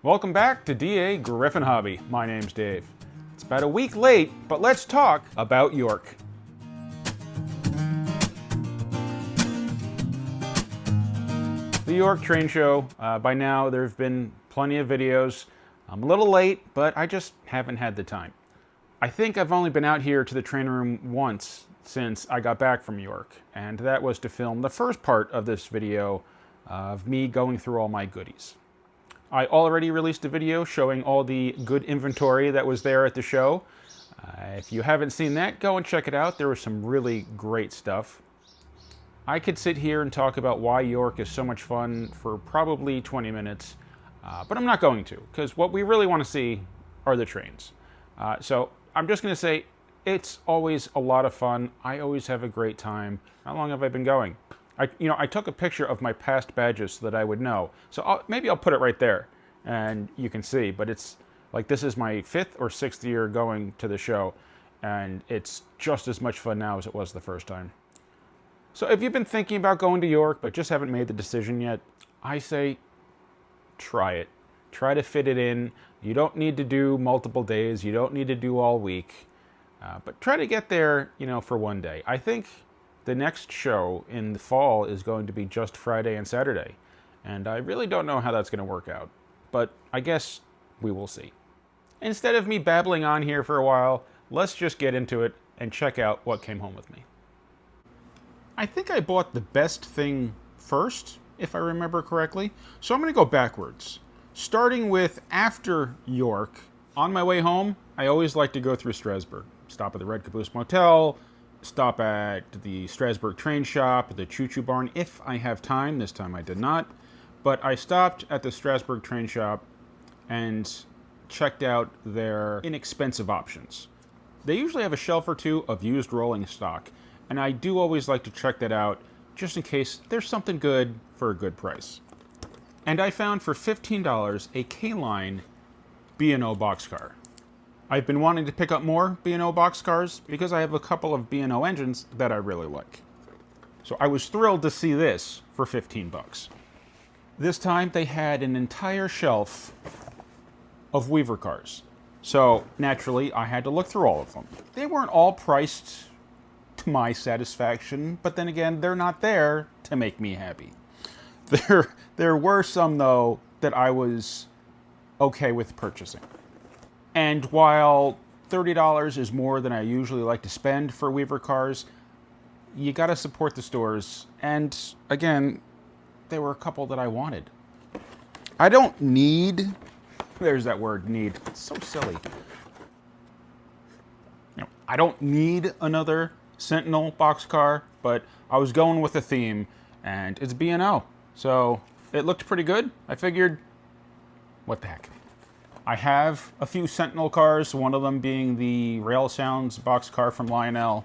Welcome back to DAGryffyn Hobby. My name's Dave. It's about a week late, but let's talk about York. The York Train Show, by now there have been plenty of videos. I'm a little late, but I just haven't had the time. I think I've only been out here to the train room once since I got back from York, and that was to film the first part of this video of me going through all my goodies. I already released a video showing all the good inventory that was there at the show. If you haven't seen that, go and check it out. There was some really great stuff. I could sit here and talk about why York is so much fun for probably 20 minutes, but I'm not going to, because what we really want to see are the trains. So I'm just going to say it's always a lot of fun. I always have a great time. How long have I been going? I took a picture of my past badges so that I would know. So maybe I'll put it right there and you can see, but it's like this is my 5th or 6th year going to the show, and it's just as much fun now as it was the first time. So if you've been thinking about going to York but just haven't made the decision yet, I say try it. Try to fit it in. You don't need to do multiple days. You don't need to do all week. But try to get there, for one day. I think the next show in the fall is going to be just Friday and Saturday. And I really don't know how that's going to work out. But I guess we will see. Instead of me babbling on here for a while, let's just get into it and check out what came home with me. I think I bought the best thing first, if I remember correctly. So I'm going to go backwards. Starting with after York, on my way home, I always like to go through Strasburg. Stop at the Red Caboose Motel, stop at the Strasburg train shop, the Choo Choo Barn, if I have time. This time I did not. But I stopped at the Strasburg train shop and checked out their inexpensive options. They usually have a shelf or two of used rolling stock, and I do always like to check that out just in case there's something good for a good price. And I found for $15 a K-Line B&O boxcar. I've been wanting to pick up more B&O boxcars because I have a couple of B&O engines that I really like. So I was thrilled to see this for 15 bucks. This time they had an entire shelf of Weaver cars. So naturally I had to look through all of them. They weren't all priced to my satisfaction, but then again, they're not there to make me happy. There were some though that I was okay with purchasing. And while $30 is more than I usually like to spend for Weaver cars, you gotta support the stores. And again, there were a couple that I wanted. I don't need, there's that word, need. It's so silly. I don't need another Sentinel boxcar, but I was going with a theme, and it's B&O. So it looked pretty good. I figured, what the heck. I have a few Sentinel cars, one of them being the Rail Sounds boxcar from Lionel.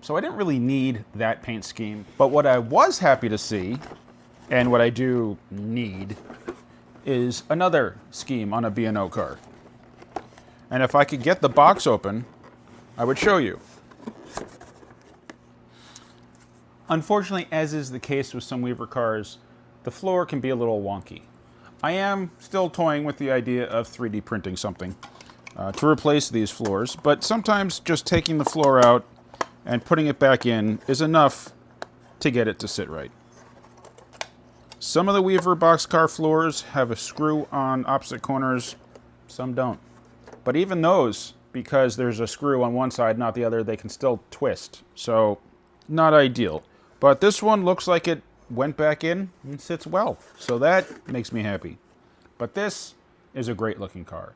So I didn't really need that paint scheme. But what I was happy to see, and what I do need, is another scheme on a B&O car. And if I could get the box open, I would show you. Unfortunately, as is the case with some Weaver cars, the floor can be a little wonky. I am still toying with the idea of 3D printing something to replace these floors, but sometimes just taking the floor out and putting it back in is enough to get it to sit right. Some of the Weaver boxcar floors have a screw on opposite corners, some don't. But even those, because there's a screw on one side, not the other, they can still twist. So, not ideal. But this one looks like it went back in and sits well. So that makes me happy. But this is a great looking car.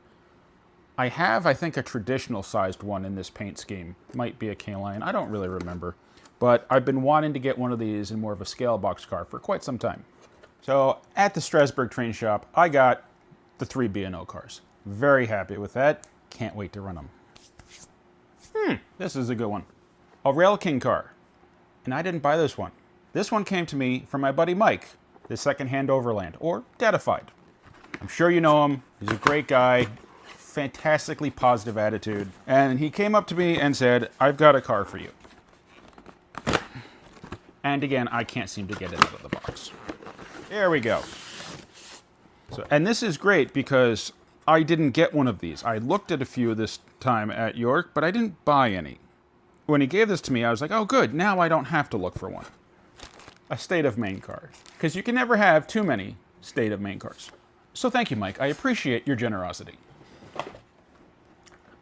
I have, I think, a traditional sized one in this paint scheme. Might be a K-Line, I don't really remember. But I've been wanting to get one of these in more of a scale boxcar for quite some time. So at the Strasburg train shop, I got the 3 B&O cars. Very happy with that. Can't wait to run them. This is a good one. A Rail King car. And I didn't buy this one. This one came to me from my buddy Mike, the Secondhand Overland, or Dadified. I'm sure you know him. He's a great guy, fantastically positive attitude. And he came up to me and said, I've got a car for you. And again, I can't seem to get it out of the box. There we go. So, and this is great because I didn't get one of these. I looked at a few this time at York, but I didn't buy any. When he gave this to me, I was like, oh good, now I don't have to look for one. A State of Maine car. Because you can never have too many State of Maine cars. So thank you, Mike. I appreciate your generosity.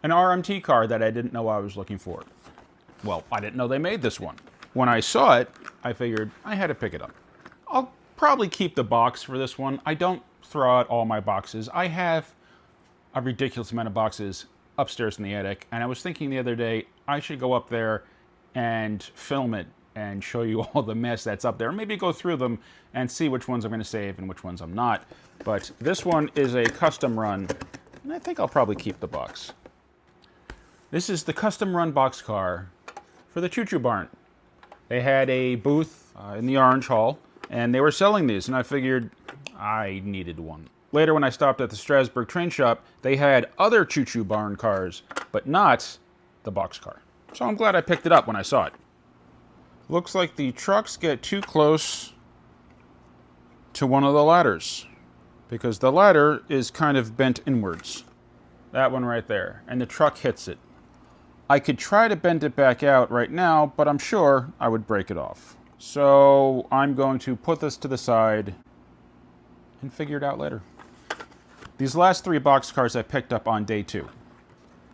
An RMT car that I didn't know I was looking for. Well, I didn't know they made this one. When I saw it, I figured I had to pick it up. I'll probably keep the box for this one. I don't throw out all my boxes. I have a ridiculous amount of boxes upstairs in the attic, and I was thinking the other day I should go up there and film it and show you all the mess that's up there. Maybe go through them and see which ones I'm going to save and which ones I'm not. But this one is a custom run, and I think I'll probably keep the box. This is the custom run boxcar for the Choo Choo Barn. They had a booth in the Orange Hall, and they were selling these, and I figured I needed one. Later, when I stopped at the Strasburg train shop, they had other Choo Choo Barn cars, but not the boxcar. So I'm glad I picked it up when I saw it. Looks like the trucks get too close to one of the ladders, because the ladder is kind of bent inwards. That one right there, and the truck hits it. I could try to bend it back out right now, but I'm sure I would break it off. So I'm going to put this to the side and figure it out later. These last 3 boxcars I picked up on day 2.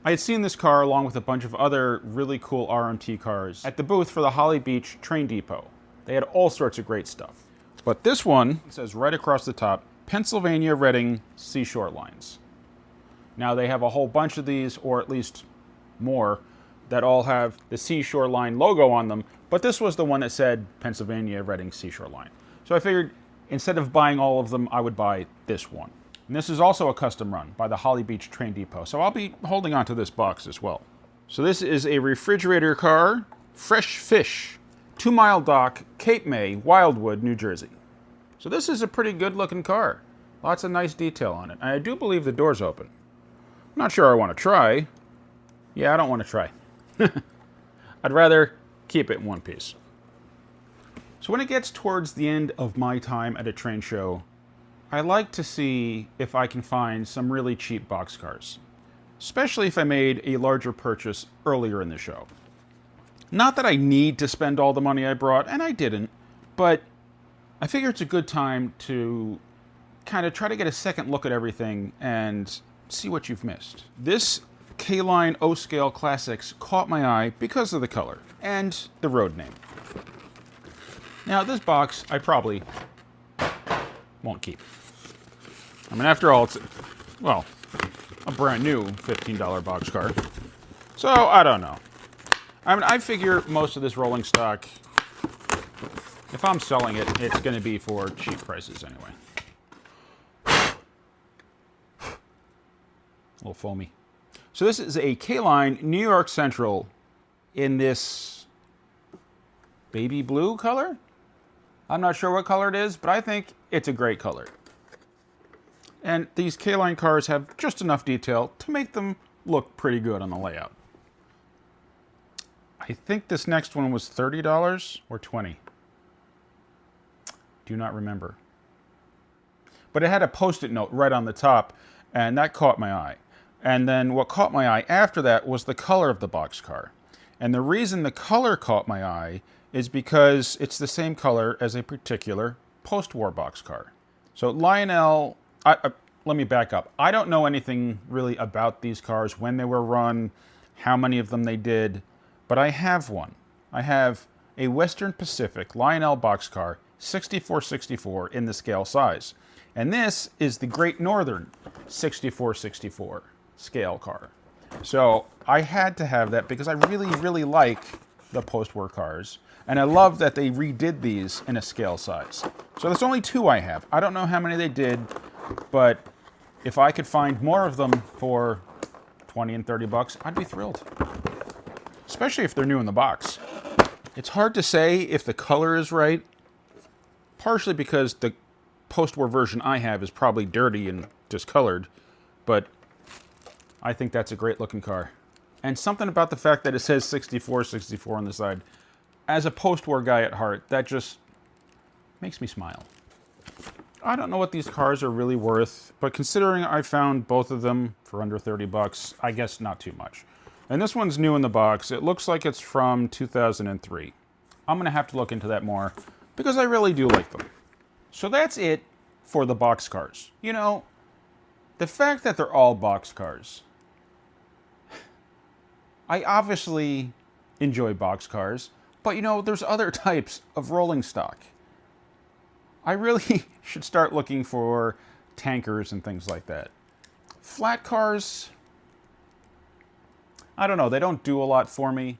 I had seen this car along with a bunch of other really cool RMT cars at the booth for the Holly Beach Train Depot. They had all sorts of great stuff. But this one says right across the top, Pennsylvania Reading Seashore Lines. Now they have a whole bunch of these, or at least more, that all have the Seashore Line logo on them, but this was the one that said Pennsylvania Reading Seashore Line. So I figured instead of buying all of them, I would buy this one. And this is also a custom run by the Holly Beach Train Depot, so I'll be holding on to this box as well. So this is a refrigerator car, Fresh Fish, 2 Mile Dock, Cape May, Wildwood, New Jersey. So this is a pretty good looking car. Lots of nice detail on it. And I do believe the door's open. I'm not sure I want to try. Yeah, I don't want to try. I'd rather keep it in one piece. So when it gets towards the end of my time at a train show, I like to see if I can find some really cheap boxcars, especially if I made a larger purchase earlier in the show. Not that I need to spend all the money I brought, and I didn't, but I figure it's a good time to kind of try to get a second look at everything and see what you've missed. This K-Line O-Scale Classics caught my eye because of the color and the road name. Now, this box I probably won't keep. I mean, after all, it's, well, a brand new $15 boxcar. So, I don't know. I mean, I figure most of this rolling stock, if I'm selling it, it's going to be for cheap prices anyway. A little foamy. So this is a K-Line New York Central in this baby blue color. I'm not sure what color it is, but I think it's a great color. And these K-Line cars have just enough detail to make them look pretty good on the layout. I think this next one was $30 or $20. Do not remember. But it had a Post-it note right on the top, and that caught my eye. And then what caught my eye after that was the color of the boxcar. And the reason the color caught my eye is because it's the same color as a particular post-war boxcar. So Lionel, let me back up. I don't know anything really about these cars, when they were run, how many of them they did, but I have one. I have a Western Pacific Lionel boxcar, 6464 in the scale size. And this is the Great Northern 6464 scale car. So I had to have that because I really, really like the post-war cars. And I love that they redid these in a scale size. So there's only 2 I have. I don't know how many they did, but if I could find more of them for 20 and 30 bucks, I'd be thrilled. Especially if they're new in the box. It's hard to say if the color is right, partially because the post-war version I have is probably dirty and discolored, but I think that's a great looking car. And something about the fact that it says 6464 on the side, as a post-war guy at heart, that just makes me smile. I don't know what these cars are really worth, but considering I found both of them for under 30 bucks, I guess not too much. And this one's new in the box. It looks like it's from 2003. I'm going to have to look into that more because I really do like them. So that's it for the box cars. You know, the fact that they're all box cars. I obviously enjoy box cars, but you know, there's other types of rolling stock. I really should start looking for tankers and things like that. Flat cars, I don't know, they don't do a lot for me.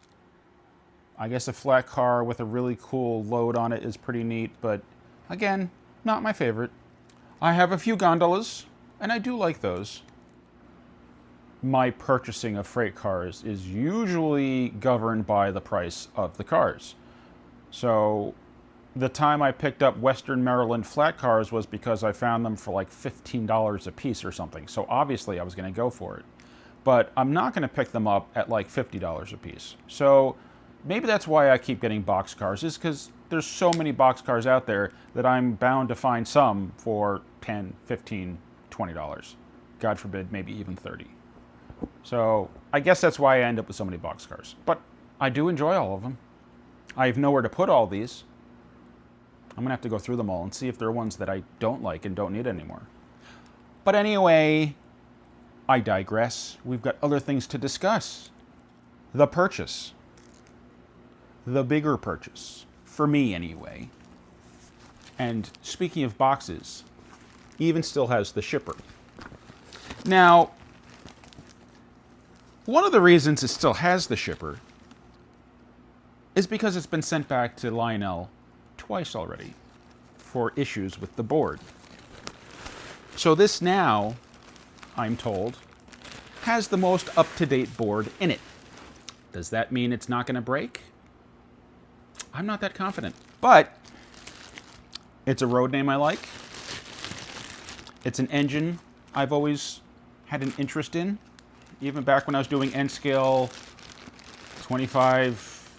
I guess a flat car with a really cool load on it is pretty neat, but again, not my favorite. I have a few gondolas, and I do like those. My purchasing of freight cars is usually governed by the price of the cars. So the time I picked up Western Maryland flat cars was because I found them for like $15 a piece or something. So obviously I was going to go for it. But I'm not going to pick them up at like $50 a piece. So maybe that's why I keep getting box cars, is because there's so many box cars out there that I'm bound to find some for $10, $15, $20. God forbid, maybe even $30. So I guess that's why I end up with so many box cars. But I do enjoy all of them. I have nowhere to put all these. I'm going to have to go through them all and see if there are ones that I don't like and don't need anymore. But anyway, I digress. We've got other things to discuss. The purchase. The bigger purchase. For me, anyway. And speaking of boxes, even still has the shipper. Now, one of the reasons it still has the shipper is because it's been sent back to Lionel twice already for issues with the board. So this now, I'm told, has the most up-to-date board in it. Does that mean it's not going to break? I'm not that confident. But it's a road name I like. It's an engine I've always had an interest in. Even back when I was doing N-scale 25,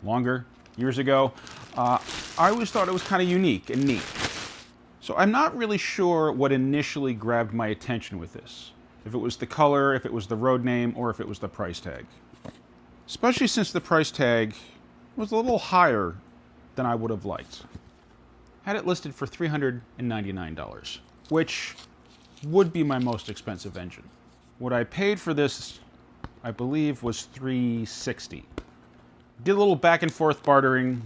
longer, years ago, I always thought it was kind of unique and neat. So I'm not really sure what initially grabbed my attention with this. If it was the color, if it was the road name, or if it was the price tag. Especially since the price tag was a little higher than I would have liked. Had it listed for $399, which would be my most expensive engine. What I paid for this, I believe, was $360. Did a little back and forth bartering.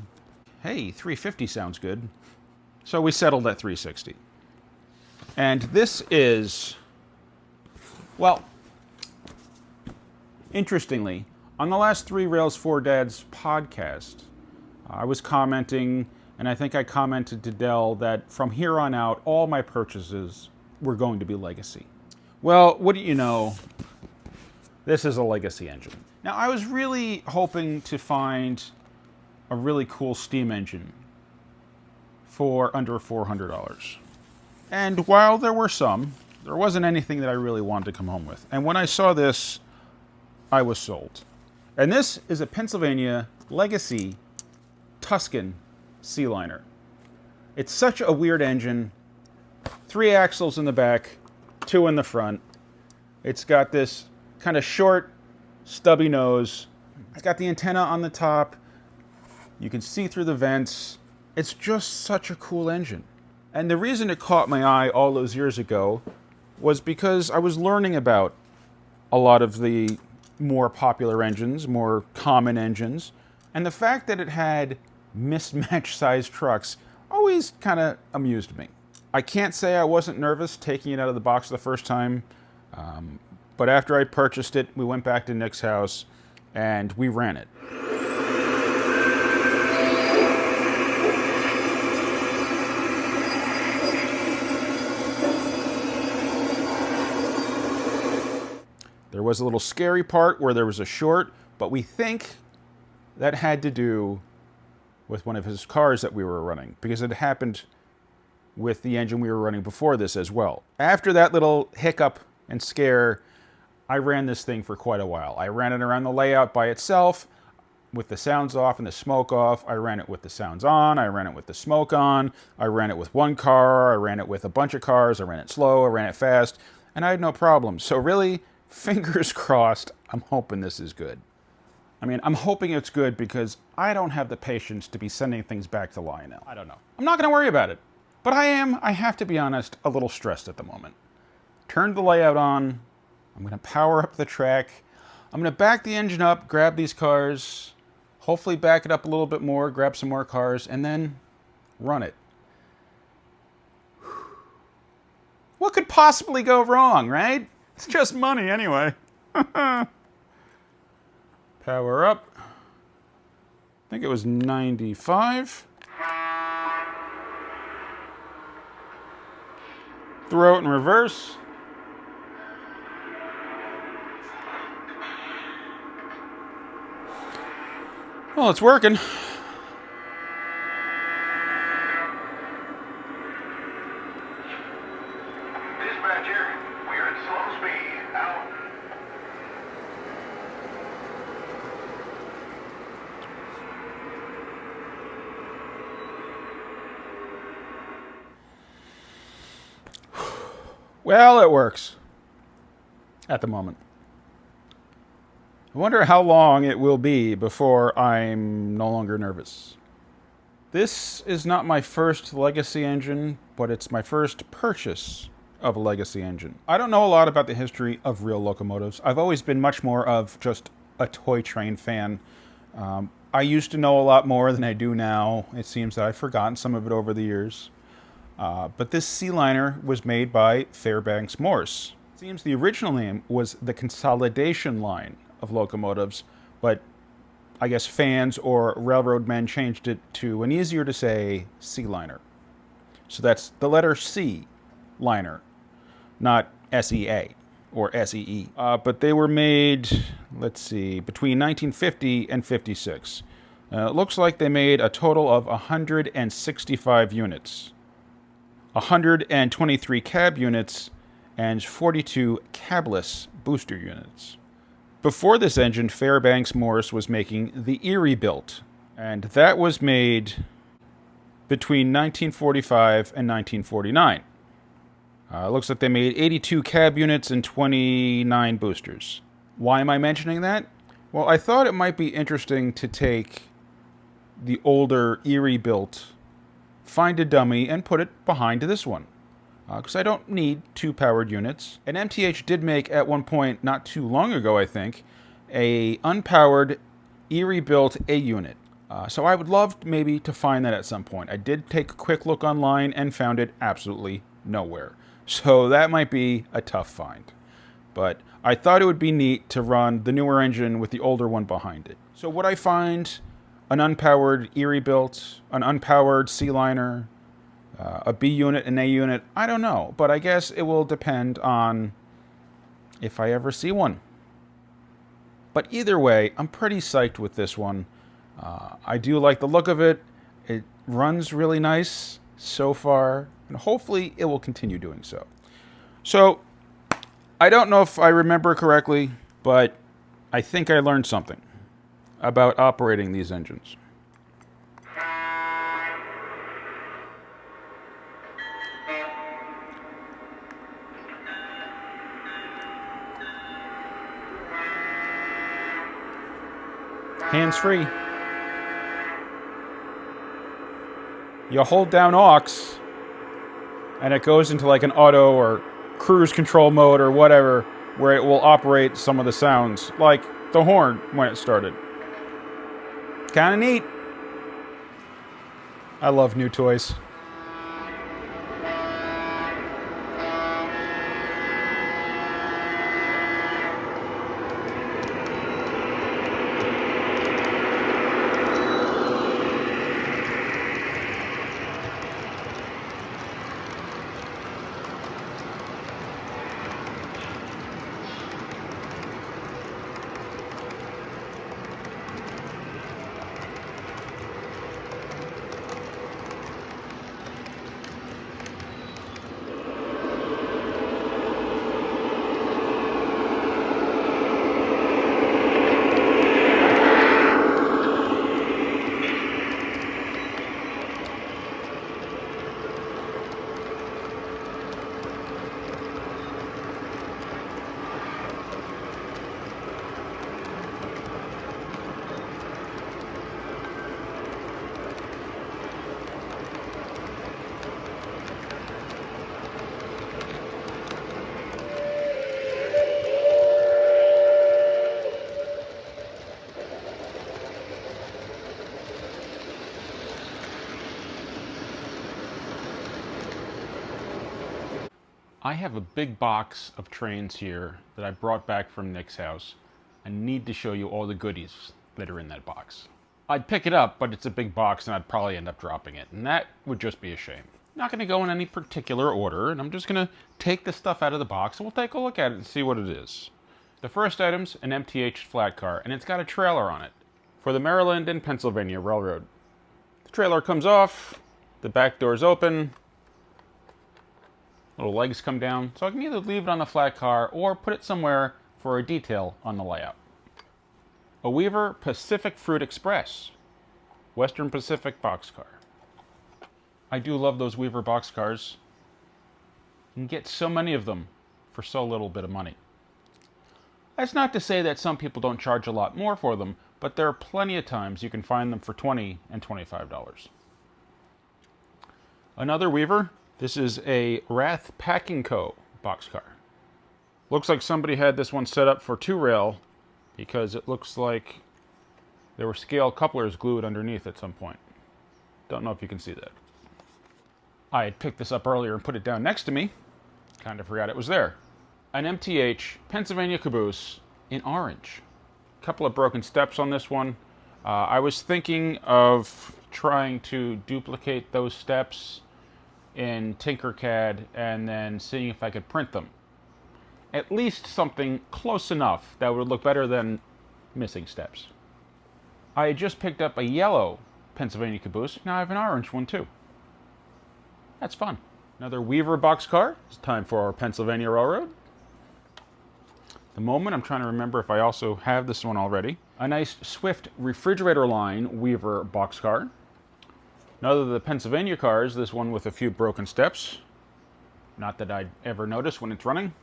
Hey, $350 sounds good. So we settled at $360. And this is, well, interestingly, on the last 3 Rails 4 Dads podcast, I was commenting, and I think I commented to Dell that from here on out, all my purchases were going to be legacy. Well, what do you know? This is a legacy engine. Now, I was really hoping to find a really cool steam engine for under $400. And while there were some, there wasn't anything that I really wanted to come home with. And when I saw this, I was sold. And this is a Pennsylvania Legacy Tuscan Sealiner. It's such a weird engine. 3 axles in the back, 2 in the front. It's got this kind of short, stubby nose. It's got the antenna on the top. You can see through the vents. It's just such a cool engine. And the reason it caught my eye all those years ago was because I was learning about a lot of the more popular engines, more common engines. And the fact that it had mismatched sized trucks always kind of amused me. I can't say I wasn't nervous taking it out of the box the first time, but after I purchased it, we went back to Nick's house and we ran it. There was a little scary part where there was a short, but we think that had to do with one of his cars that we were running, because it happened with the engine we were running before this as well. After that little hiccup and scare, I ran this thing for quite a while. I ran it around the layout by itself. with the sounds off and the smoke off. I ran it with the sounds on. I ran it with the smoke on. I ran it with one car. I ran it with a bunch of cars. I ran it slow. I ran it fast. And I had no problems. So really, fingers crossed, I'm hoping this is good. I mean, I'm hoping it's good because I don't have the patience to be sending things back to Lionel. I don't know. I'm not going to worry about it. But I have to be honest, a little stressed at the moment. Turned the layout on. I'm going to power up the track. I'm going to back the engine up, grab these cars, hopefully back it up a little bit more, grab some more cars, and then run it. What could possibly go wrong, right? It's just money anyway. Power up. I think it was 95. Throw it in reverse. Well, it's working. Dispatcher, we're at slow speed. Out. Well, it works. At the moment. I wonder how long it will be before I'm no longer nervous. This is not my first legacy engine, but it's my first purchase of a legacy engine. I don't know a lot about the history of real locomotives. I've always been much more of just a toy train fan. I used to know a lot more than I do now. It seems that I've forgotten some of it over the years. But this C-liner was made by Fairbanks Morse. It seems the original name was the Consolidation Line of locomotives, but I guess fans or railroad men changed it to an easier to say C-liner. So that's the letter C, liner, not SEA or SEE. But they were made, let's see, between 1950 and 56. It looks like they made a total of 165 units. 123 cab units and 42 cabless booster units. Before this engine, Fairbanks Morse was making the Erie Built, and that was made between 1945 and 1949. It looks like they made 82 cab units and 29 boosters. Why am I mentioning that? Well, I thought it might be interesting to take the older Erie Built, find a dummy, and put it behind this one. Because I don't need two powered units. And MTH did make, at one point, not too long ago, I think, a unpowered Erie Built A unit. So I would love maybe to find that at some point. I did take a quick look online and found it absolutely nowhere. So that might be a tough find. But I thought it would be neat to run the newer engine with the older one behind it. So would I find an unpowered Erie Built, an unpowered C-liner, a B unit, an A unit? I don't know, but I guess it will depend on if I ever see one. But either way, I'm pretty psyched with this one. I do like the look of it. It runs really nice so far, and hopefully it will continue doing so. So, I don't know if I remember correctly, but I think I learned something about operating these engines. Hands-free. You hold down aux, and it goes into like an auto or cruise control mode or whatever, where it will operate some of the sounds, like the horn when it started. Kind of neat. I love new toys. I have a big box of trains here that I brought back from Nick's house. I need to show you all the goodies that are in that box. I'd pick it up, but it's a big box and I'd probably end up dropping it, and that would just be a shame. Not going to go in any particular order, and I'm just going to take the stuff out of the box and we'll take a look at it and see what it is. The first item's an MTH flat car, and it's got a trailer on it for the Maryland and Pennsylvania Railroad. The trailer comes off, the back door's open, little legs come down, so I can either leave it on the flat car or put it somewhere for a detail on the layout. A Weaver Pacific Fruit Express, Western Pacific boxcar. I do love those Weaver boxcars. You can get so many of them for so little bit of money. That's not to say that some people don't charge a lot more for them, but there are plenty of times you can find them for $20 and $25. Another Weaver. This is a Rath Packing Co. boxcar. Looks like somebody had this one set up for 2-rail because it looks like there were scale couplers glued underneath at some point. Don't know if you can see that. I had picked this up earlier and put it down next to me. Kind of forgot it was there. An MTH Pennsylvania caboose in orange. A couple of broken steps on this one. I was thinking of trying to duplicate those steps in Tinkercad and then seeing if I could print them. At least something close enough that would look better than missing steps. I had just picked up a yellow Pennsylvania caboose. Now I have an orange one too. That's fun. Another Weaver boxcar. It's time for our Pennsylvania Railroad. The moment I'm trying to remember if I also have this one already. A nice Swift refrigerator line Weaver boxcar. Another of the Pennsylvania cars, this one with a few broken steps. Not that I'd ever notice when it's running.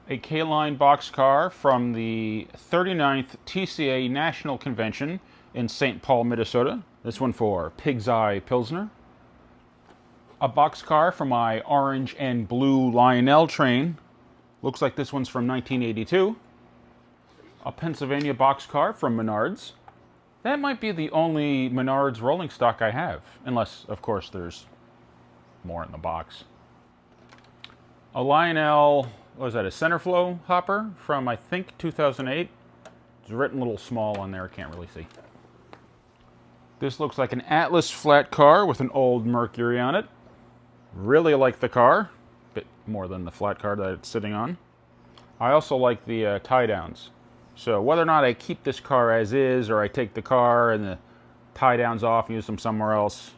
A K-Line boxcar from the 39th TCA National Convention in St. Paul, Minnesota. This one for Pig's Eye Pilsner. A boxcar for my orange and blue Lionel train. Looks like this one's from 1982. A Pennsylvania boxcar from Menards. That might be the only Menards rolling stock I have, unless, of course, there's more in the box. A Lionel, what was that, a center flow hopper from, I think, 2008. It's written a little small on there, I can't really see. This looks like an Atlas flat car with an old Mercury on it. Really like the car, a bit more than the flat car that it's sitting on. I also like the tie downs. So whether or not I keep this car as is, or I take the car and the tie downs off and use them somewhere else,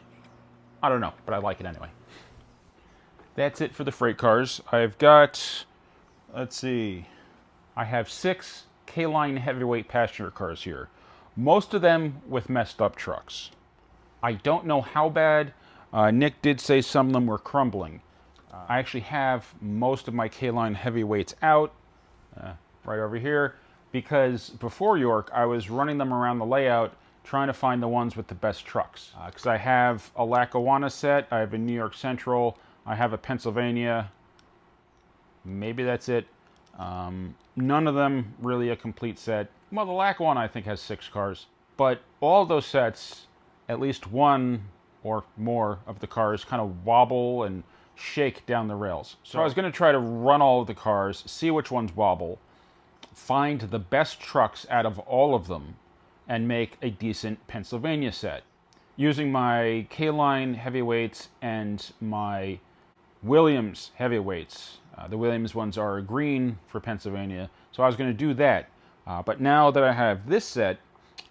I don't know, but I like it anyway. That's it for the freight cars. I've got, let's see, I have 6 K-Line heavyweight passenger cars here. Most of them with messed up trucks. I don't know how bad. Nick did say some of them were crumbling. I actually have most of my K-Line heavyweights out, right over here, because before York, I was running them around the layout trying to find the ones with the best trucks. Because I have a Lackawanna set, I have a New York Central, I have a Pennsylvania, maybe that's it. None of them really a complete set. Well, the Lackawanna I think has 6 cars, but all those sets, at least one or more of the cars kind of wobble and shake down the rails. So I was going to try to run all of the cars, see which ones wobble, find the best trucks out of all of them, and make a decent Pennsylvania set. Using my K-Line heavyweights and my Williams heavyweights. The Williams ones are green for Pennsylvania, so I was going to do that. But now that I have this set,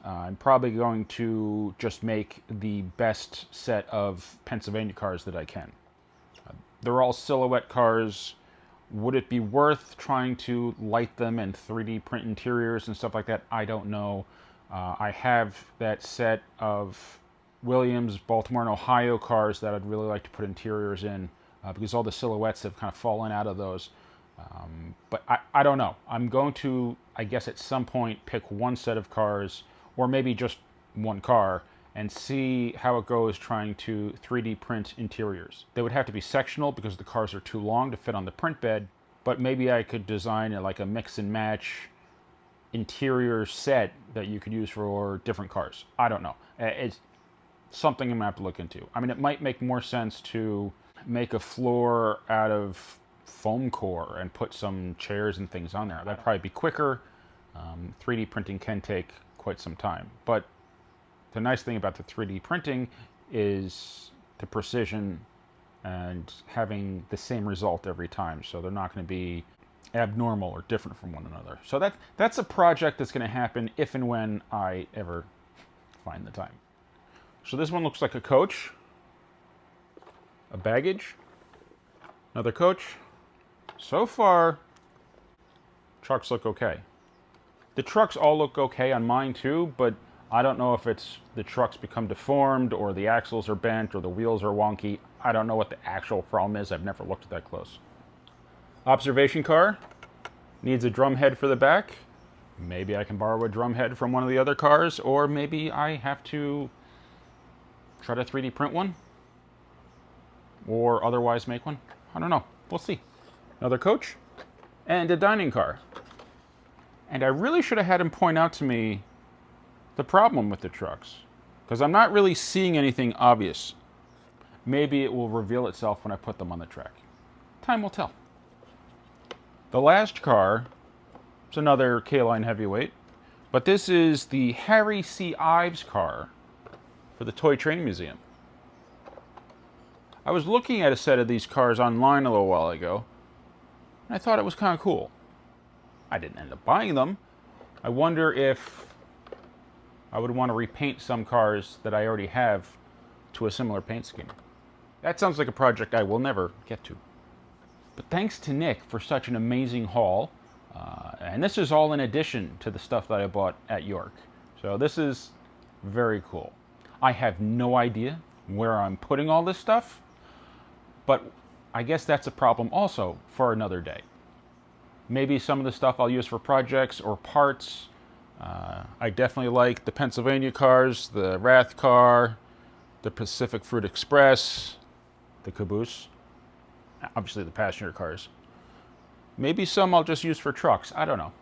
I'm probably going to just make the best set of Pennsylvania cars that I can. They're all silhouette cars. Would it be worth trying to light them and 3D print interiors and stuff like that? I don't know. I have that set of Williams, Baltimore, and Ohio cars that I'd really like to put interiors in because all the silhouettes have kind of fallen out of those. But I don't know. I'm going to, I guess at some point, pick one set of cars, or maybe just one car, and see how it goes trying to 3D print interiors. They would have to be sectional because the cars are too long to fit on the print bed, but maybe I could design like a mix and match interior set that you could use for different cars. I don't know. It's something I'm going to have to look into. I mean, it might make more sense to make a floor out of foam core and put some chairs and things on there. That'd probably be quicker. 3D printing can take quite some time, but the nice thing about the 3D printing is the precision and having the same result every time. So they're not going to be abnormal or different from one another. So that's a project that's going to happen if and when I ever find the time. So this one looks like a coach, a baggage, another coach. So far, trucks look okay. The trucks all look okay on mine too, but I don't know if it's the trucks become deformed or the axles are bent or the wheels are wonky. I don't know what the actual problem is. I've never looked at that close. Observation car needs a drum head for the back. Maybe I can borrow a drum head from one of the other cars, or maybe I have to try to 3D print one or otherwise make one. I don't know. We'll see. Another coach and a dining car. And I really should have had him point out to me the problem with the trucks, because I'm not really seeing anything obvious. Maybe it will reveal itself when I put them on the track. Time will tell. The last car is another K-Line heavyweight, but this is the Harry C. Ives car for the Toy Train Museum. I was looking at a set of these cars online a little while ago, and I thought it was kind of cool. I didn't end up buying them. I wonder if I would want to repaint some cars that I already have to a similar paint scheme. That sounds like a project I will never get to. But thanks to Nick for such an amazing haul. And this is all in addition to the stuff that I bought at York. So this is very cool. I have no idea where I'm putting all this stuff, but I guess that's a problem also for another day. Maybe some of the stuff I'll use for projects or parts. I definitely like the Pennsylvania cars, the Wrath car, the Pacific Fruit Express, the Caboose, obviously the passenger cars. Maybe some I'll just use for trucks. I don't know.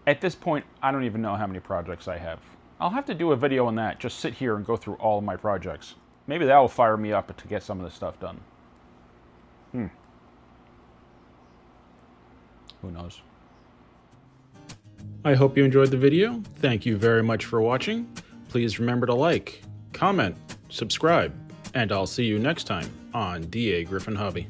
At this point, I don't even know how many projects I have. I'll have to do a video on that, just sit here and go through all of my projects. Maybe that will fire me up to get some of this stuff done. Who knows? I hope you enjoyed the video. Thank you very much for watching. Please remember to like, comment, subscribe, and I'll see you next time on DAGryffyn Hobby.